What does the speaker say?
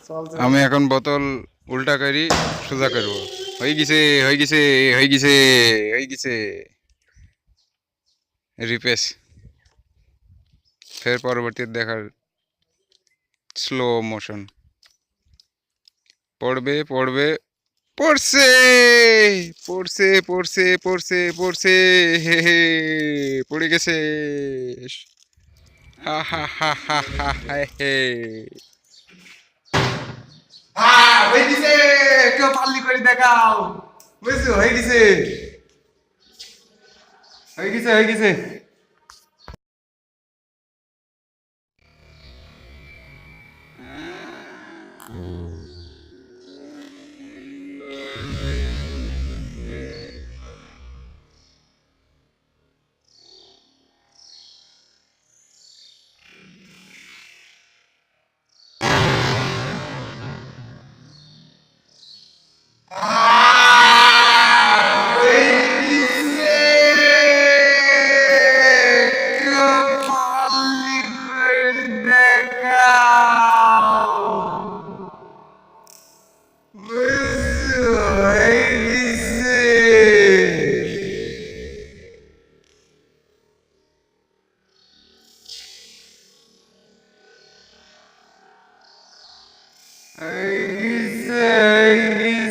চলছে আমি এখন বোতল উল্টা করি সোজা করব। হয়ে গেছে হয়ে গেছে হয়ে গেছে হয়ে গেছে রিপেস। ফের পরবর্তীতে দেখার স্লো মোশন। পড়বে পড়বে পড়ছে পড়ছে পড়ছে পড়ছে পড়ছে হে হে পড়ে গেছে। হা হা হা হা হা হে হে। হয়ে গেছে, কেউ পাল্লি করে দেখাও। বুঝছো হয়ে গেছে হয়ে গেছে হয়ে গেছে। Hey,